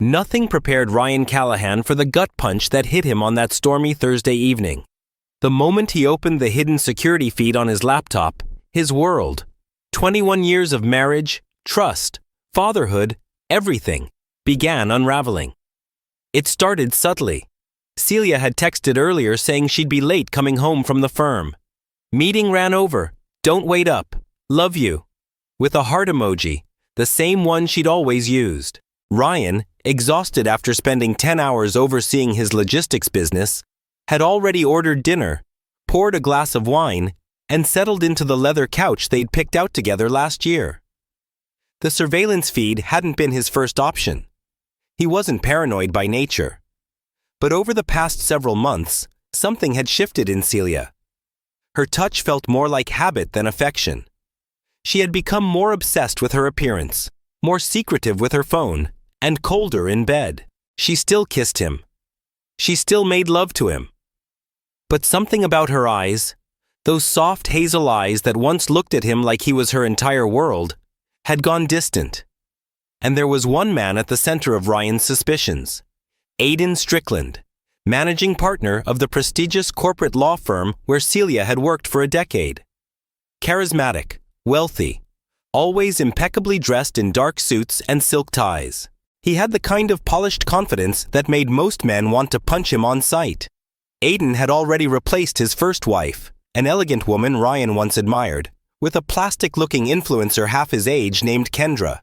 Nothing prepared Ryan Callahan for the gut punch that hit him on that stormy Thursday evening. The moment he opened the hidden security feed on his laptop, his world, 21 years of marriage, trust, fatherhood, everything, began unraveling. It started subtly. Celia had texted earlier saying she'd be late coming home from the firm. Meeting ran over. Don't wait up. Love you. With a heart emoji, the same one she'd always used. Ryan, exhausted after spending 10 hours overseeing his logistics business, had already ordered dinner, poured a glass of wine, and settled into the leather couch they'd picked out together last year. The surveillance feed hadn't been his first option. He wasn't paranoid by nature. But over the past several months, something had shifted in Celia. Her touch felt more like habit than affection. She had become more obsessed with her appearance, more secretive with her phone, and colder in bed. She still kissed him. She still made love to him. But something about her eyes, those soft hazel eyes that once looked at him like he was her entire world, had gone distant. And there was one man at the center of Ryan's suspicions, Aidan Strickland, managing partner of the prestigious corporate law firm where Celia had worked for a decade. Charismatic, wealthy, always impeccably dressed in dark suits and silk ties. He had the kind of polished confidence that made most men want to punch him on sight. Aidan had already replaced his first wife, an elegant woman Ryan once admired, with a plastic-looking influencer half his age named Kendra.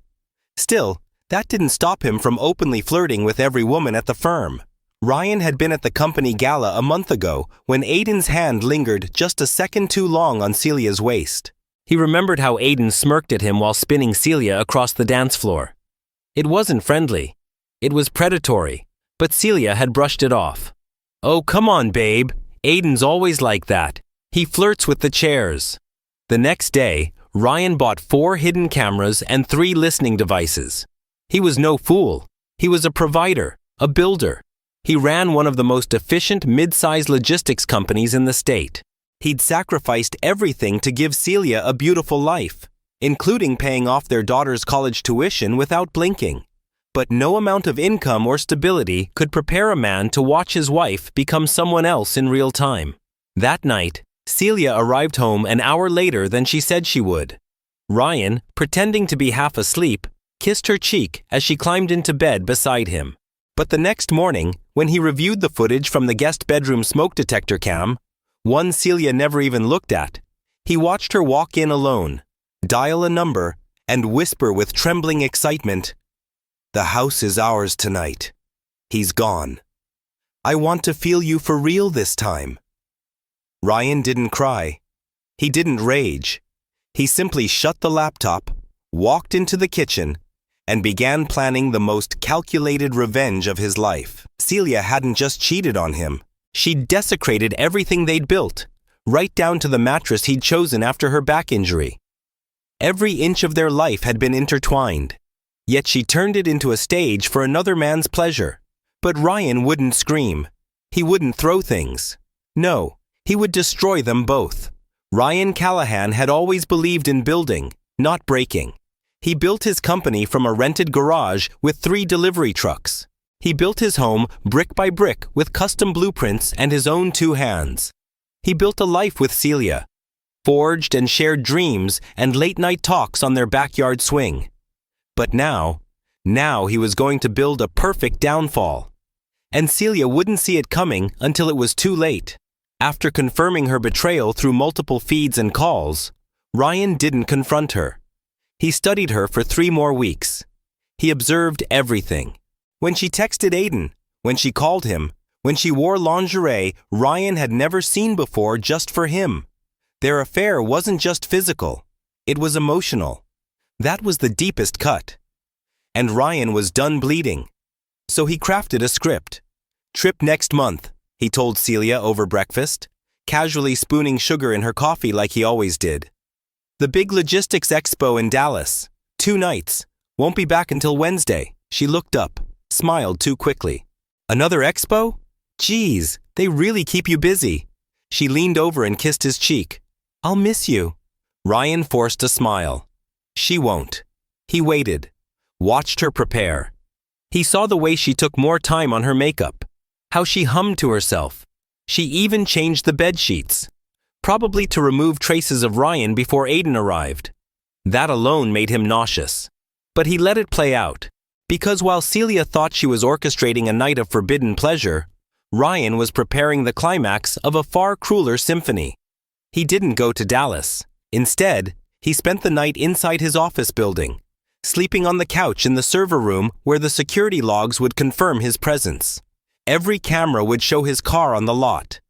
Still, that didn't stop him from openly flirting with every woman at the firm. Ryan had been at the company gala a month ago when Aidan's hand lingered just a second too long on Celia's waist. He remembered how Aidan smirked at him while spinning Celia across the dance floor. It wasn't friendly. It was predatory, but Celia had brushed it off. "Oh, come on, babe. Aidan's always like that. He flirts with the chairs." The next day, Ryan bought 4 hidden cameras and 3 listening devices. He was no fool. He was a provider, a builder. He ran one of the most efficient mid-size logistics companies in the state. He'd sacrificed everything to give Celia a beautiful life, including paying off their daughter's college tuition without blinking. But no amount of income or stability could prepare a man to watch his wife become someone else in real time. That night, Celia arrived home an hour later than she said she would. Ryan, pretending to be half asleep, kissed her cheek as she climbed into bed beside him. But the next morning, when he reviewed the footage from the guest bedroom smoke detector cam, one Celia never even looked at, he watched her walk in alone, dial a number, and whisper with trembling excitement, "The house is ours tonight. He's gone. I want to feel you for real this time." Ryan didn't cry. He didn't rage. He simply shut the laptop, walked into the kitchen, and began planning the most calculated revenge of his life. Celia hadn't just cheated on him. She'd desecrated everything they'd built, right down to the mattress he'd chosen after her back injury. Every inch of their life had been intertwined, yet she turned it into a stage for another man's pleasure. But Ryan wouldn't scream. He wouldn't throw things. No, he would destroy them both. Ryan Callahan had always believed in building, not breaking. He built his company from a rented garage with 3 delivery trucks. He built his home brick by brick with custom blueprints and his own 2 hands. He built a life with Celia, forged and shared dreams and late-night talks on their backyard swing. But now he was going to build a perfect downfall. And Celia wouldn't see it coming until it was too late. After confirming her betrayal through multiple feeds and calls, Ryan didn't confront her. He studied her for 3 more weeks. He observed everything. When she texted Aidan, when she called him, when she wore lingerie Ryan had never seen before just for him. Their affair wasn't just physical. It was emotional. That was the deepest cut. And Ryan was done bleeding. So he crafted a script. "Trip next month," he told Celia over breakfast, casually spooning sugar in her coffee like he always did. "The big logistics expo in Dallas. 2 nights. Won't be back until Wednesday." She looked up, smiled too quickly. "Another expo? Geez, they really keep you busy." She leaned over and kissed his cheek. "I'll miss you." Ryan forced a smile. She won't. He waited, watched her prepare. He saw the way she took more time on her makeup, how she hummed to herself. She even changed the bed sheets, probably to remove traces of Ryan before Aiden arrived. That alone made him nauseous. But he let it play out, because while Celia thought she was orchestrating a night of forbidden pleasure, Ryan was preparing the climax of a far crueler symphony. He didn't go to Dallas. Instead, he spent the night inside his office building, sleeping on the couch in the server room where the security logs would confirm his presence. Every camera would show his car on the lot.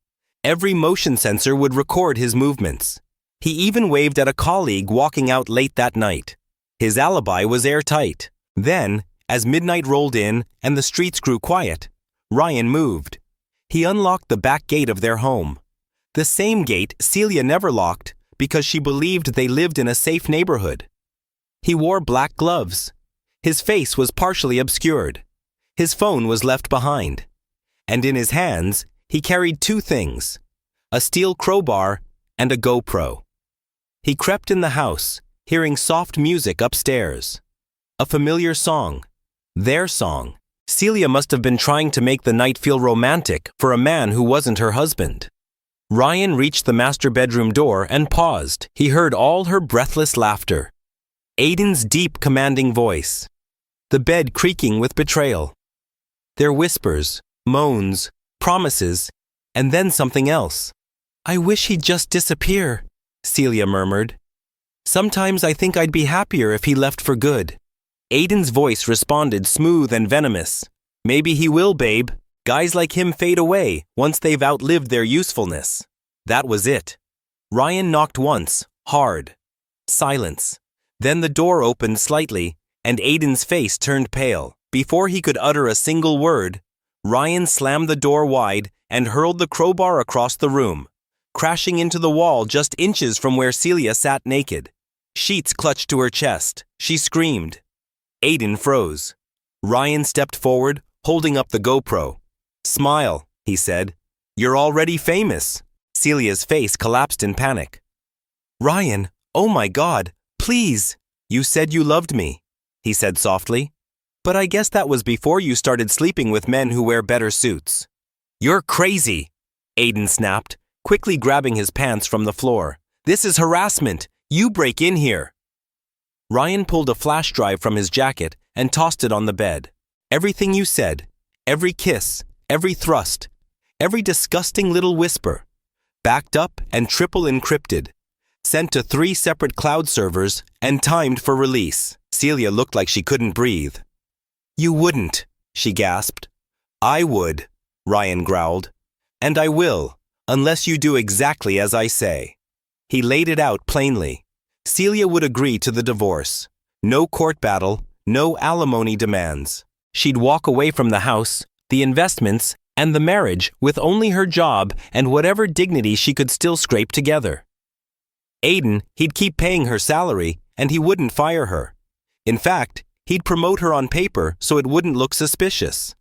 Every motion sensor would record his movements. He even waved at a colleague walking out late that night. His alibi was airtight. Then, as midnight rolled in and the streets grew quiet, Ryan moved. He unlocked the back gate of their home. The same gate Celia never locked because she believed they lived in a safe neighborhood. He wore black gloves. His face was partially obscured. His phone was left behind. And in his hands, he carried two things: a steel crowbar and a GoPro. He crept in the house, hearing soft music upstairs. A familiar song. Their song. Celia must have been trying to make the night feel romantic for a man who wasn't her husband. Ryan reached the master bedroom door and paused. He heard all her breathless laughter. Aiden's deep, commanding voice. The bed creaking with betrayal. Their whispers, moans, promises, and then something else. "I wish he'd just disappear," Celia murmured. "Sometimes I think I'd be happier if he left for good." Aiden's voice responded, smooth and venomous. "Maybe he will, babe. Guys like him fade away once they've outlived their usefulness." That was it. Ryan knocked once, hard. Silence. Then the door opened slightly, and Aiden's face turned pale. Before he could utter a single word, Ryan slammed the door wide and hurled the crowbar across the room, crashing into the wall just inches from where Celia sat naked. Sheets clutched to her chest. She screamed. Aiden froze. Ryan stepped forward, holding up the GoPro. "Smile," he said. "You're already famous." Celia's face collapsed in panic. "Ryan, oh my God, please. You said you loved me," he said softly. "But I guess that was before you started sleeping with men who wear better suits." "You're crazy," Aiden snapped, quickly grabbing his pants from the floor. "This is harassment. You break in here." Ryan pulled a flash drive from his jacket and tossed it on the bed. "Everything you said, every kiss, every thrust, every disgusting little whisper, backed up and triple encrypted, sent to 3 separate cloud servers and timed for release." Celia looked like she couldn't breathe. "You wouldn't," she gasped. "I would," Ryan growled. "And I will, unless you do exactly as I say." He laid it out plainly. Celia would agree to the divorce. No court battle, no alimony demands. She'd walk away from the house, the investments, and the marriage with only her job and whatever dignity she could still scrape together. Aiden, he'd keep paying her salary, and he wouldn't fire her. In fact, he'd promote her on paper so it wouldn't look suspicious.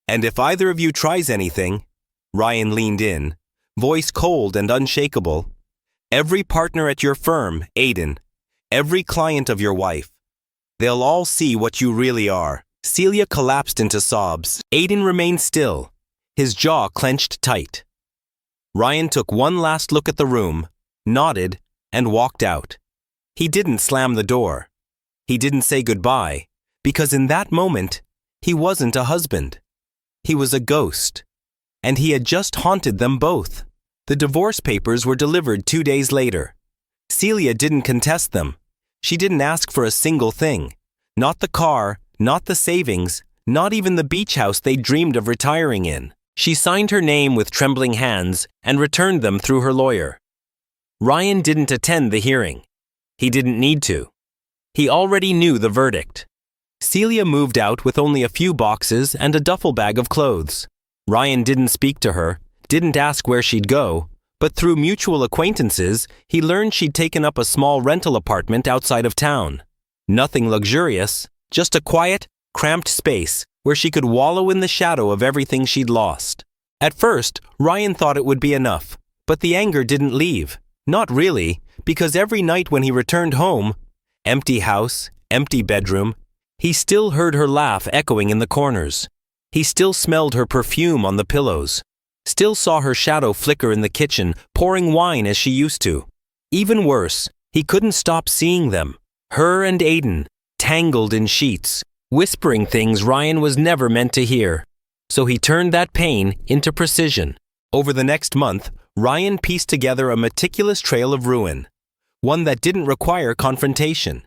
"And if either of you tries anything," Ryan leaned in, voice cold and unshakable, "every partner at your firm, Aiden, every client of your wife, they'll all see what you really are." Celia collapsed into sobs. Aiden remained still, his jaw clenched tight. Ryan took one last look at the room, nodded, and walked out. He didn't slam the door. He didn't say goodbye, because in that moment, he wasn't a husband. He was a ghost, and he had just haunted them both. The divorce papers were delivered 2 days later. Celia didn't contest them. She didn't ask for a single thing. Not the car, not the savings, not even the beach house they dreamed of retiring in. She signed her name with trembling hands and returned them through her lawyer. Ryan didn't attend the hearing. He didn't need to. He already knew the verdict. Celia moved out with only a few boxes and a duffel bag of clothes. Ryan didn't speak to her, didn't ask where she'd go, but through mutual acquaintances, he learned she'd taken up a small rental apartment outside of town. Nothing luxurious, just a quiet, cramped space where she could wallow in the shadow of everything she'd lost. At first, Ryan thought it would be enough, but the anger didn't leave. Not really, because every night when he returned home, empty house, empty bedroom, He still heard her laugh echoing in the corners. He still smelled her perfume on the pillows. Still saw her shadow flicker in the kitchen, pouring wine as she used to. Even worse, he couldn't stop seeing them. Her and Aiden, tangled in sheets, whispering things Ryan was never meant to hear. So he turned that pain into precision. Over the next month, Ryan pieced together a meticulous trail of ruin. One that didn't require confrontation.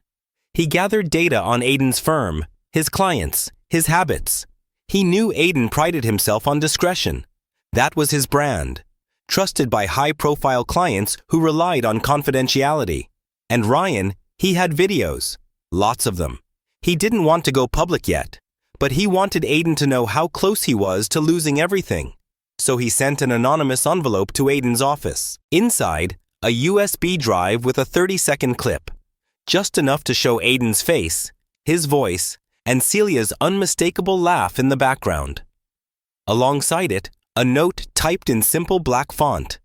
He gathered data on Aiden's firm, his clients, his habits. He knew Aiden prided himself on discretion. That was his brand. Trusted by high-profile clients who relied on confidentiality. And Ryan, he had videos. Lots of them. He didn't want to go public yet, but he wanted Aiden to know how close he was to losing everything. So he sent an anonymous envelope to Aiden's office. Inside, a USB drive with a 30-second clip. Just enough to show Aiden's face, his voice, and Celia's unmistakable laugh in the background. Alongside it, a note typed in simple black font.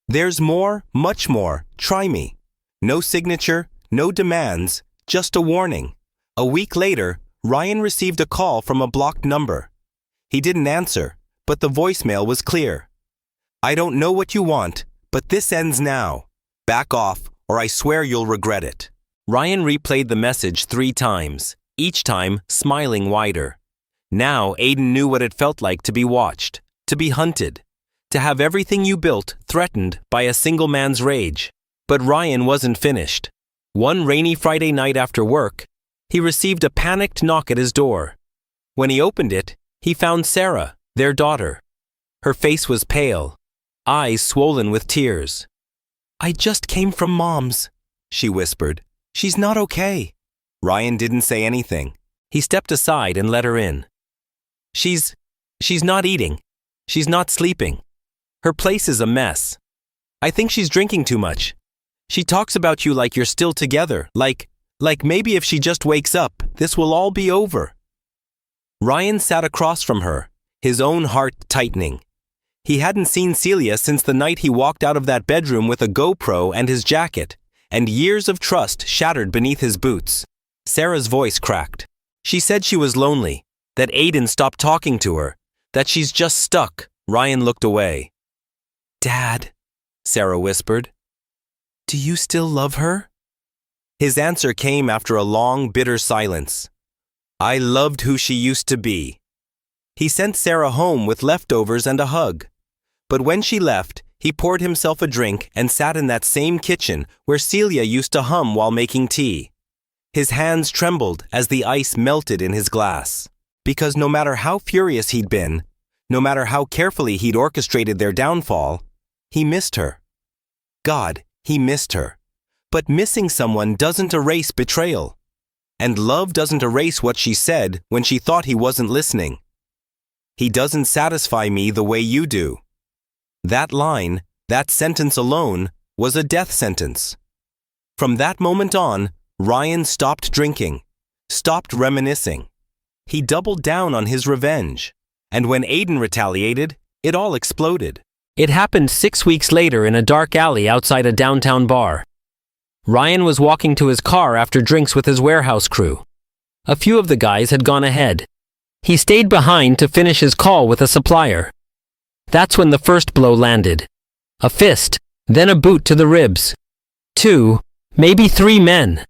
There's more, much more, try me. No signature, no demands, just a warning. A week later, Ryan received a call from a blocked number. He didn't answer, but the voicemail was clear. I don't know what you want, but this ends now. Back off, or I swear you'll regret it. Ryan replayed the message 3 times, each time smiling wider. Now Aiden knew what it felt like to be watched, to be hunted, to have everything you built threatened by a single man's rage. But Ryan wasn't finished. One rainy Friday night after work, he received a panicked knock at his door. When he opened it, he found Sarah, their daughter. Her face was pale, eyes swollen with tears. I just came from Mom's, she whispered. She's not okay. Ryan didn't say anything. He stepped aside and let her in. She's not eating. She's not sleeping. Her place is a mess. I think she's drinking too much. She talks about you like you're still together, like maybe if she just wakes up, this will all be over. Ryan sat across from her, his own heart tightening. He hadn't seen Celia since the night he walked out of that bedroom with a GoPro and his jacket, and years of trust shattered beneath his boots. Sarah's voice cracked. She said she was lonely, that Aiden stopped talking to her, that she's just stuck. Ryan looked away. Dad, Sarah whispered. Do you still love her? His answer came after a long, bitter silence. I loved who she used to be. He sent Sarah home with leftovers and a hug. But when she left, he poured himself a drink and sat in that same kitchen where Celia used to hum while making tea. His hands trembled as the ice melted in his glass. Because no matter how furious he'd been, no matter how carefully he'd orchestrated their downfall, he missed her. God, he missed her. But missing someone doesn't erase betrayal. And love doesn't erase what she said when she thought he wasn't listening. He doesn't satisfy me the way you do. That line, that sentence alone, was a death sentence. From that moment on, Ryan stopped drinking, stopped reminiscing. He doubled down on his revenge. And when Aiden retaliated, it all exploded. It happened 6 weeks later in a dark alley outside a downtown bar. Ryan was walking to his car after drinks with his warehouse crew. A few of the guys had gone ahead. He stayed behind to finish his call with a supplier. That's when the first blow landed. A fist, then a boot to the ribs. 2, maybe 3 men.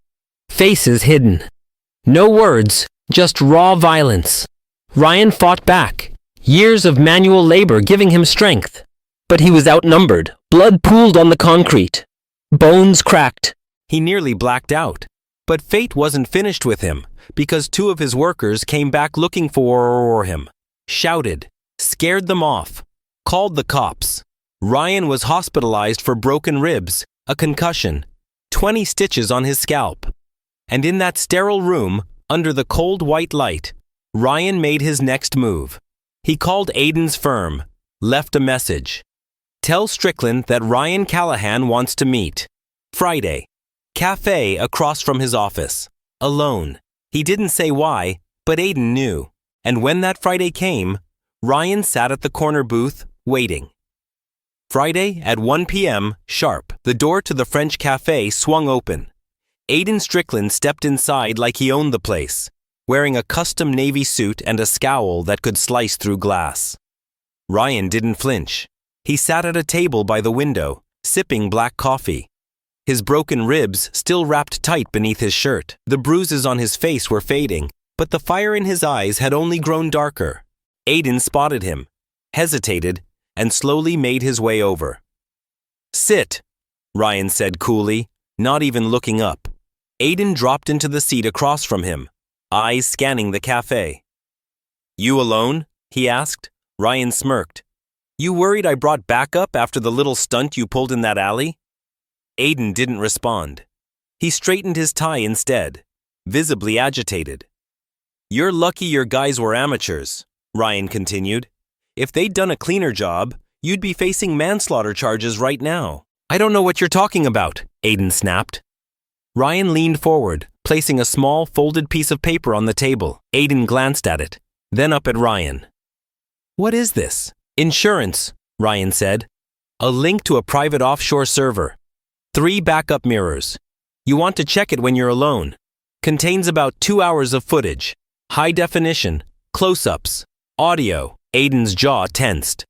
Faces hidden. No words, just raw violence. Ryan fought back, years of manual labor giving him strength. But he was outnumbered, blood pooled on the concrete. Bones cracked. He nearly blacked out. But fate wasn't finished with him, because 2 of his workers came back looking for him. Shouted, scared them off, called the cops. Ryan was hospitalized for broken ribs, a concussion, 20 stitches on his scalp. And in that sterile room, under the cold white light, Ryan made his next move. He called Aiden's firm, left a message. Tell Strickland that Ryan Callahan wants to meet. Friday. Cafe across from his office. Alone. He didn't say why, but Aiden knew. And when that Friday came, Ryan sat at the corner booth, waiting. Friday at 1 p.m. sharp, the door to the French cafe swung open. Aiden Strickland stepped inside like he owned the place. wearing a custom navy suit and a scowl that could slice through glass. Ryan didn't flinch. He sat at a table by the window, sipping black coffee. His broken ribs still wrapped tight beneath his shirt. The bruises on his face were fading, but the fire in his eyes had only grown darker. Aiden spotted him, hesitated, and slowly made his way over. "Sit," Ryan said coolly, not even looking up. Aiden dropped into the seat across from him, eyes scanning the cafe. "You alone?" he asked. Ryan smirked. "You worried I brought backup after the little stunt you pulled in that alley?" Aiden didn't respond. He straightened his tie instead, visibly agitated. "You're lucky your guys were amateurs," Ryan continued. "If they'd done a cleaner job, you'd be facing manslaughter charges right now." "I don't know what you're talking about," Aiden snapped. Ryan leaned forward, placing a small folded piece of paper on the table. Aiden glanced at it, then up at Ryan. "What is this?" "Insurance," Ryan said. "A link to a private offshore server. 3 backup mirrors. You want to check it when you're alone. Contains about 2 hours of footage. High definition, close-ups, audio." Aiden's jaw tensed.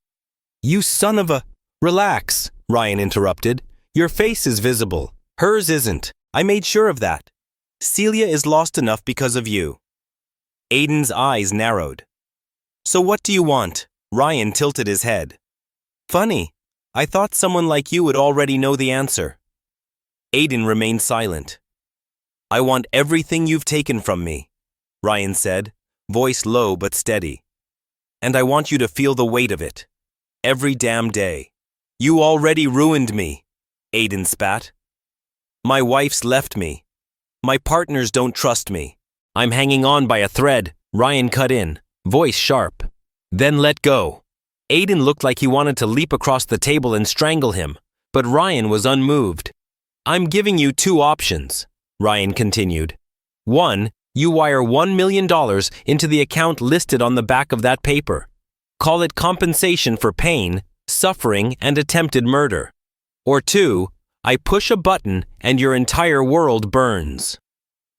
"You son of a—" "Relax," Ryan interrupted. "Your face is visible. Hers isn't. I made sure of that. Celia is lost enough because of you." Aiden's eyes narrowed. "So what do you want?" Ryan tilted his head. "Funny. I thought someone like you would already know the answer." Aiden remained silent. "I want everything you've taken from me," Ryan said, voice low but steady. "And I want you to feel the weight of it. Every damn day." "You already ruined me," Aiden spat. "My wife's left me. My partners don't trust me. I'm hanging on by a thread," Ryan cut in, voice sharp. "Then let go." Aiden looked like he wanted to leap across the table and strangle him, but Ryan was unmoved. "I'm giving you 2 options," Ryan continued. 1, you wire $1 million into the account listed on the back of that paper. Call it compensation for pain, suffering, and attempted murder. Or 2, I push a button and your entire world burns.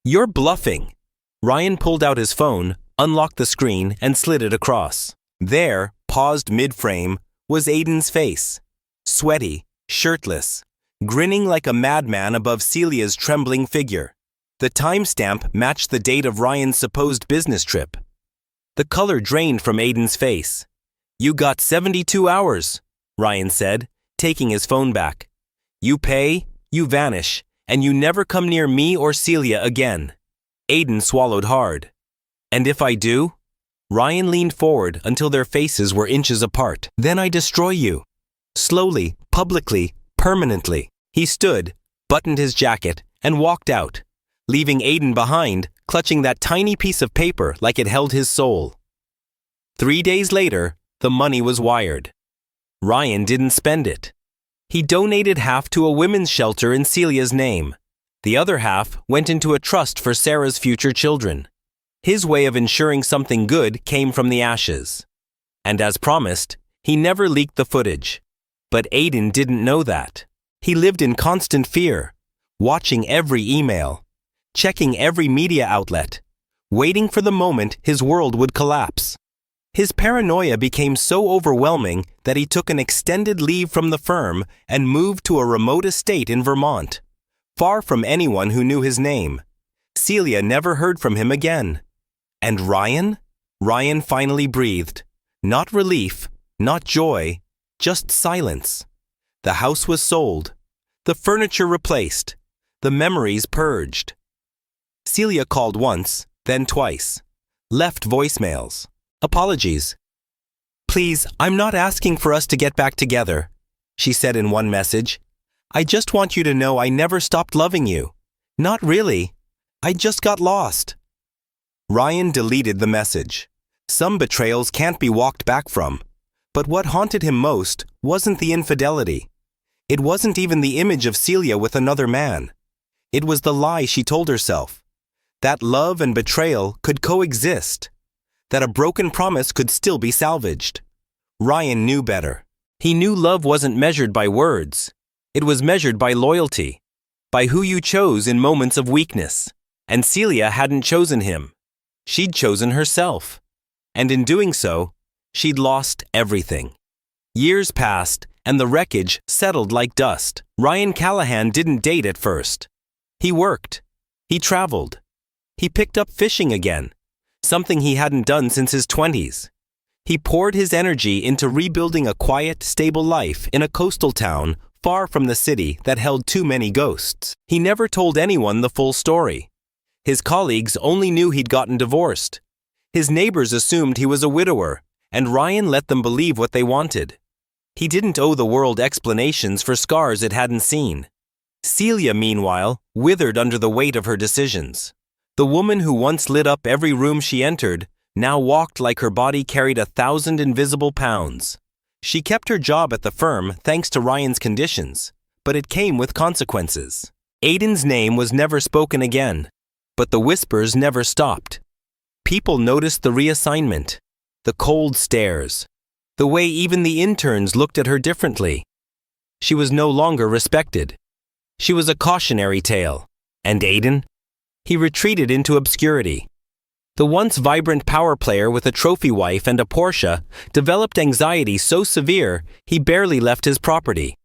"You're bluffing." Ryan pulled out his phone, unlocked the screen, and slid it across. There, paused mid-frame, was Aiden's face. Sweaty, shirtless, grinning like a madman above Celia's trembling figure. The timestamp matched the date of Ryan's supposed business trip. The color drained from Aiden's face. "You got 72 hours, Ryan said, taking his phone back. "You pay, you vanish, and you never come near me or Celia again." Aiden swallowed hard. "And if I do?" Ryan leaned forward until their faces were inches apart. "Then I destroy you. Slowly, publicly, permanently." He stood, buttoned his jacket, and walked out, leaving Aiden behind, clutching that tiny piece of paper like it held his soul. 3 days later, the money was wired. Ryan didn't spend it. He donated half to a women's shelter in Celia's name. The other half went into a trust for Sarah's future children. His way of ensuring something good came from the ashes. And as promised, he never leaked the footage. But Aiden didn't know that. He lived in constant fear, watching every email, checking every media outlet, waiting for the moment his world would collapse. His paranoia became so overwhelming that he took an extended leave from the firm and moved to a remote estate in Vermont, far from anyone who knew his name. Celia never heard from him again. And Ryan? Ryan finally breathed. Not relief, not joy, just silence. The house was sold, the furniture replaced, the memories purged. Celia called once, then twice, left voicemails. "Apologies. Please, I'm not asking for us to get back together," she said in one message. "I just want you to know I never stopped loving you. Not really. I just got lost." Ryan deleted the message. Some betrayals can't be walked back from. But what haunted him most wasn't the infidelity. It wasn't even the image of Celia with another man. It was the lie she told herself. That love and betrayal could coexist. That a broken promise could still be salvaged. Ryan knew better. He knew love wasn't measured by words. It was measured by loyalty, by who you chose in moments of weakness. And Celia hadn't chosen him. She'd chosen herself. And in doing so, she'd lost everything. Years passed, and the wreckage settled like dust. Ryan Callahan didn't date at first. He worked. He traveled. He picked up fishing again, something he hadn't done since his 20s. He poured his energy into rebuilding a quiet, stable life in a coastal town far from the city that held too many ghosts. He never told anyone the full story. His colleagues only knew he'd gotten divorced. His neighbors assumed he was a widower, and Ryan let them believe what they wanted. He didn't owe the world explanations for scars it hadn't seen. Celia, meanwhile, withered under the weight of her decisions. The woman who once lit up every room she entered now walked like her body carried 1,000 invisible pounds. She kept her job at the firm thanks to Ryan's conditions, but it came with consequences. Aiden's name was never spoken again, but the whispers never stopped. People noticed the reassignment, the cold stares, the way even the interns looked at her differently. She was no longer respected. She was a cautionary tale. And Aiden? He retreated into obscurity. The once vibrant power player with a trophy wife and a Porsche developed anxiety so severe he barely left his property.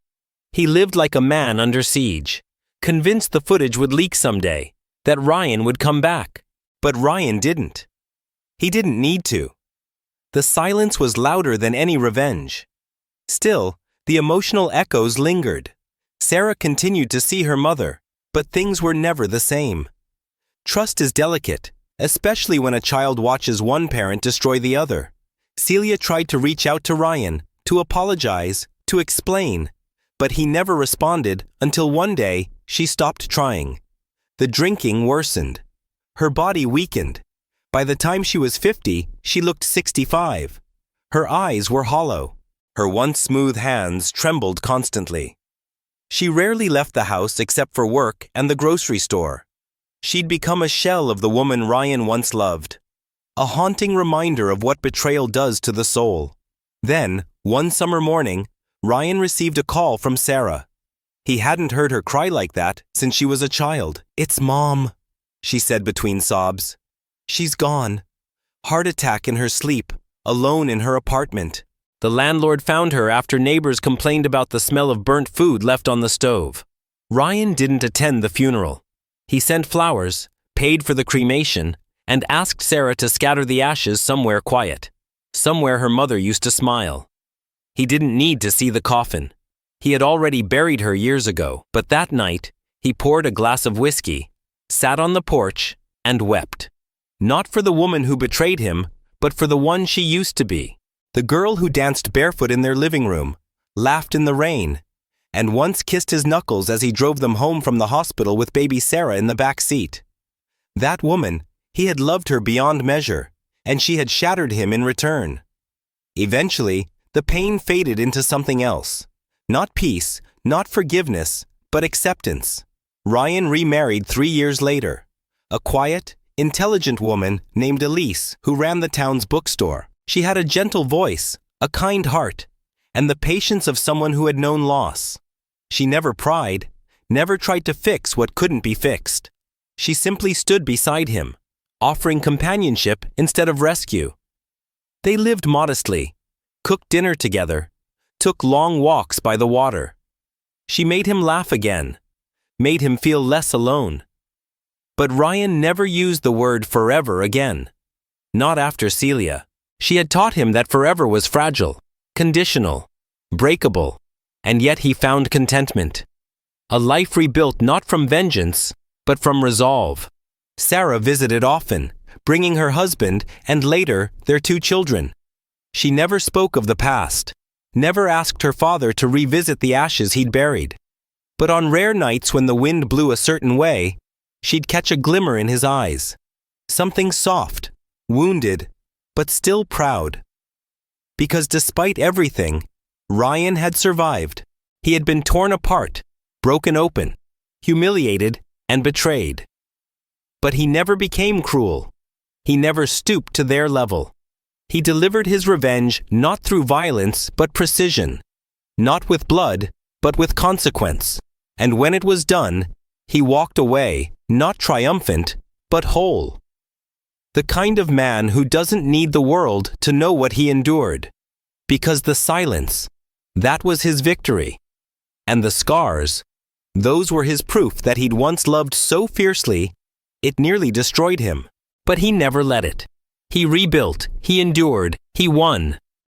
He lived like a man under siege, convinced the footage would leak someday, that Ryan would come back. But Ryan didn't. He didn't need to. The silence was louder than any revenge. Still, the emotional echoes lingered. Sarah continued to see her mother, but things were never the same. Trust is delicate, especially when a child watches one parent destroy the other. Celia tried to reach out to Ryan, to apologize, to explain, but he never responded until one day she stopped trying. The drinking worsened. Her body weakened. By the time she was 50, she looked 65. Her eyes were hollow. Her once smooth hands trembled constantly. She rarely left the house except for work and the grocery store. She'd become a shell of the woman Ryan once loved, a haunting reminder of what betrayal does to the soul. Then, one summer morning, Ryan received a call from Sarah. He hadn't heard her cry like that since she was a child. "It's Mom," she said between sobs. "She's gone. Heart attack in her sleep, alone in her apartment." The landlord found her after neighbors complained about the smell of burnt food left on the stove. Ryan didn't attend the funeral. He sent flowers, paid for the cremation, and asked Sarah to scatter the ashes somewhere quiet, somewhere her mother used to smile. He didn't need to see the coffin. He had already buried her years ago, but that night, he poured a glass of whiskey, sat on the porch, and wept. Not for the woman who betrayed him, but for the one she used to be. The girl who danced barefoot in their living room, laughed in the rain, and once kissed his knuckles as he drove them home from the hospital with baby Sarah in the back seat. That woman, he had loved her beyond measure, and she had shattered him in return. Eventually, the pain faded into something else. Not peace, not forgiveness, but acceptance. Ryan remarried 3 years later. A quiet, intelligent woman named Elise who ran the town's bookstore. She had a gentle voice, a kind heart, and the patience of someone who had known loss. She never pried, never tried to fix what couldn't be fixed. She simply stood beside him, offering companionship instead of rescue. They lived modestly, cooked dinner together, took long walks by the water. She made him laugh again, made him feel less alone. But Ryan never used the word forever again. Not after Celia. She had taught him that forever was fragile, conditional, breakable, and yet he found contentment. A life rebuilt not from vengeance, but from resolve. Sarah visited often, bringing her husband and later their 2 children. She never spoke of the past, never asked her father to revisit the ashes he'd buried. But on rare nights when the wind blew a certain way, she'd catch a glimmer in his eyes. Something soft, wounded, but still proud. Because despite everything, Ryan had survived. He had been torn apart, broken open, humiliated, and betrayed. But he never became cruel. He never stooped to their level. He delivered his revenge not through violence but precision, not with blood but with consequence. And when it was done, he walked away, not triumphant, but whole. The kind of man who doesn't need the world to know what he endured. Because the silence, that was his victory. And the scars, those were his proof that he'd once loved so fiercely, it nearly destroyed him. But he never let it. He rebuilt, he endured, he won.